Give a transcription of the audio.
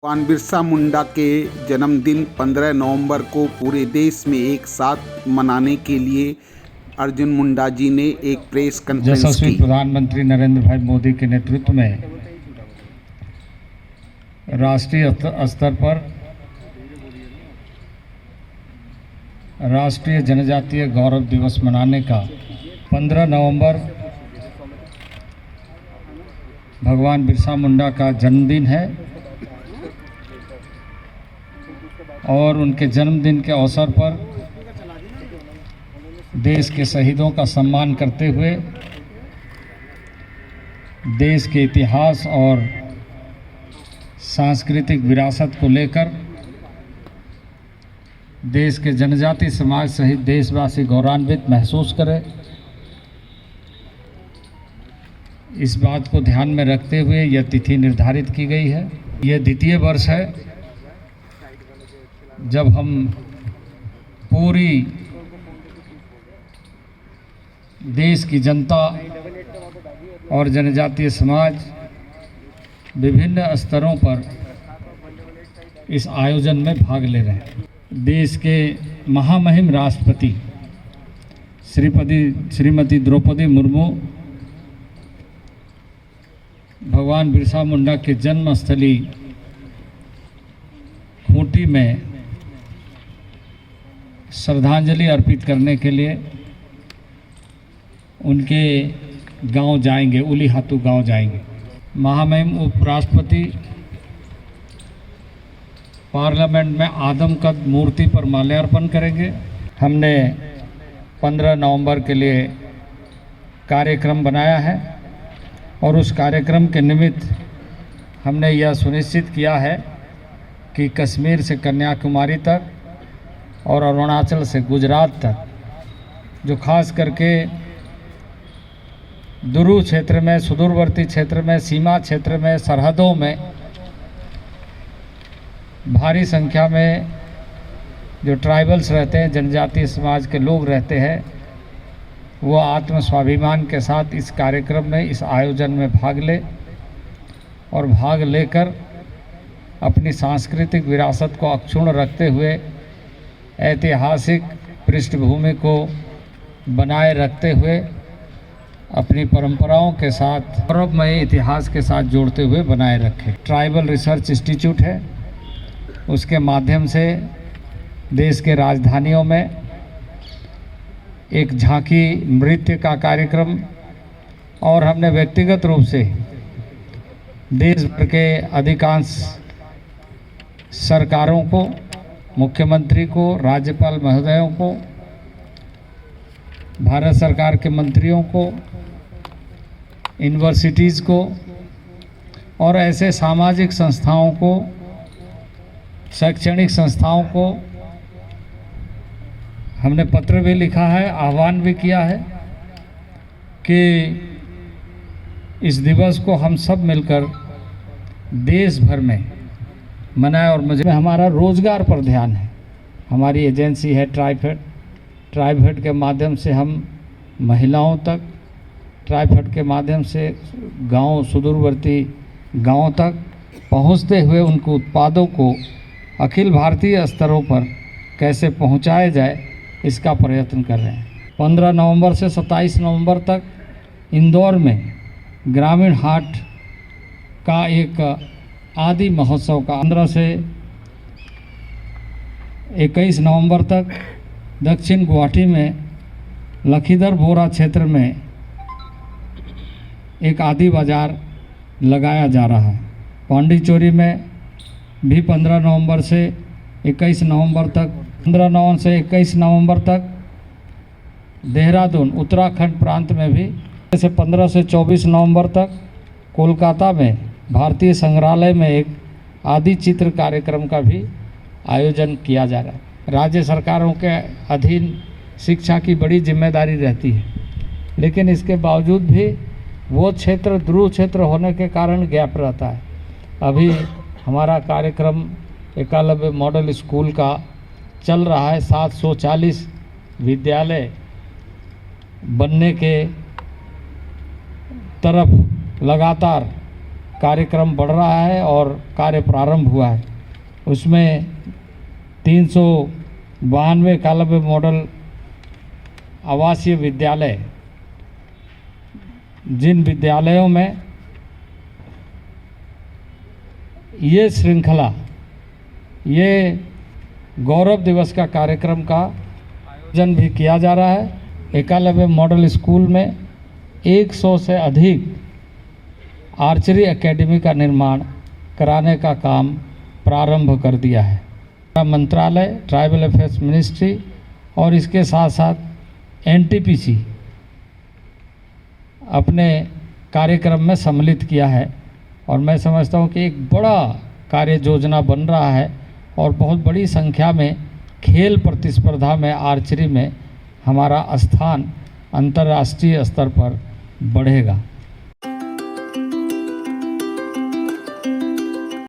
भगवान बिरसा मुंडा के जन्मदिन 15 नवंबर को पूरे देश में एक साथ मनाने के लिए अर्जुन मुंडा जी ने एक प्रेस कॉन्फ्रेंस यशस्वी की। प्रधानमंत्री नरेंद्र भाई मोदी के नेतृत्व में राष्ट्रीय स्तर पर राष्ट्रीय जनजातीय गौरव दिवस मनाने का 15 नवंबर भगवान बिरसा मुंडा का जन्मदिन है और उनके जन्मदिन के अवसर पर देश के शहीदों का सम्मान करते हुए देश के इतिहास और सांस्कृतिक विरासत को लेकर देश के जनजाति समाज सहित देशवासी गौरवान्वित महसूस करें, इस बात को ध्यान में रखते हुए यह तिथि निर्धारित की गई है। यह द्वितीय वर्ष है जब हम पूरी देश की जनता और जनजातीय समाज विभिन्न स्तरों पर इस आयोजन में भाग ले रहे हैं। देश के महामहिम राष्ट्रपति श्रीमती द्रौपदी मुर्मू भगवान बिरसा मुंडा के जन्मस्थली खूंटी में श्रद्धांजलि अर्पित करने के लिए उनके गांव जाएंगे, उलीहातू गांव जाएंगे। महामहिम उपराष्ट्रपति पार्लियामेंट में आदमकद मूर्ति पर माल्यार्पण करेंगे। हमने 15 नवंबर के लिए कार्यक्रम बनाया है और उस कार्यक्रम के निमित्त हमने यह सुनिश्चित किया है कि कश्मीर से कन्याकुमारी तक और अरुणाचल से गुजरात तक, जो खास करके दूर क्षेत्र में, सुदूरवर्ती क्षेत्र में, सीमा क्षेत्र में, सरहदों में भारी संख्या में जो ट्राइबल्स रहते हैं, जनजातीय समाज के लोग रहते हैं, वो आत्म स्वाभिमान के साथ इस कार्यक्रम में, इस आयोजन में भाग ले और भाग लेकर अपनी सांस्कृतिक विरासत को अक्षुण्ण रखते हुए ऐतिहासिक पृष्ठभूमि को बनाए रखते हुए अपनी परंपराओं के साथ गौरवमय इतिहास के साथ जोड़ते हुए बनाए रखें। ट्राइबल रिसर्च इंस्टीट्यूट है, उसके माध्यम से देश के राजधानियों में एक झांकी नृत्य का कार्यक्रम और हमने व्यक्तिगत रूप से देश भर के अधिकांश सरकारों को, मुख्यमंत्री को, राज्यपाल महोदयों को, भारत सरकार के मंत्रियों को, यूनिवर्सिटीज़ को और ऐसे सामाजिक संस्थाओं को, शैक्षणिक संस्थाओं को हमने पत्र भी लिखा है, आह्वान भी किया है कि इस दिवस को हम सब मिलकर देश भर में मनाएं। और मुझे हमारा रोज़गार पर ध्यान है। हमारी एजेंसी है ट्राइफेड के माध्यम से हम महिलाओं तक, ट्राइफेड के माध्यम से गांव, सुदूरवर्ती गांवों तक पहुंचते हुए उनको उत्पादों को अखिल भारतीय स्तरों पर कैसे पहुंचाया जाए, इसका प्रयत्न कर रहे हैं। 15 नवंबर से 27 नवंबर तक इंदौर में ग्रामीण हाट का एक आदि महोत्सव का 15 से 21 नवंबर तक दक्षिण गुवाहाटी में लखीदर बोरा क्षेत्र में एक आदि बाजार लगाया जा रहा है। पांडिचेरी में भी 15 नवंबर से 21 नवंबर तक, 15 नवंबर से 21 नवंबर तक देहरादून उत्तराखंड प्रांत में भी, जैसे 15 से 24 नवंबर तक कोलकाता में भारतीय संग्रहालय में एक आदि चित्र कार्यक्रम का भी आयोजन किया जा रहा है। राज्य सरकारों के अधीन शिक्षा की बड़ी जिम्मेदारी रहती है, लेकिन इसके बावजूद भी वो क्षेत्र ध्रुव क्षेत्र होने के कारण गैप रहता है। अभी हमारा कार्यक्रम एकलव्य मॉडल स्कूल का चल रहा है। 740 विद्यालय बनने के तरफ लगातार कार्यक्रम बढ़ रहा है और कार्य प्रारंभ हुआ है। उसमें 392 एकलव्य मॉडल आवासीय विद्यालय, जिन विद्यालयों में ये श्रृंखला, ये गौरव दिवस का कार्यक्रम का आयोजन भी किया जा रहा है। एकलव्य मॉडल स्कूल में 100 से अधिक आर्चरी एकेडमी का निर्माण कराने का काम प्रारंभ कर दिया है। मंत्रालय, ट्राइबल अफेयर्स मिनिस्ट्री और इसके साथ साथ एनटीपीसी अपने कार्यक्रम में सम्मिलित किया है और मैं समझता हूँ कि एक बड़ा कार्य योजना बन रहा है और बहुत बड़ी संख्या में खेल प्रतिस्पर्धा में आर्चरी में हमारा स्थान अंतर्राष्ट्रीय स्तर पर बढ़ेगा।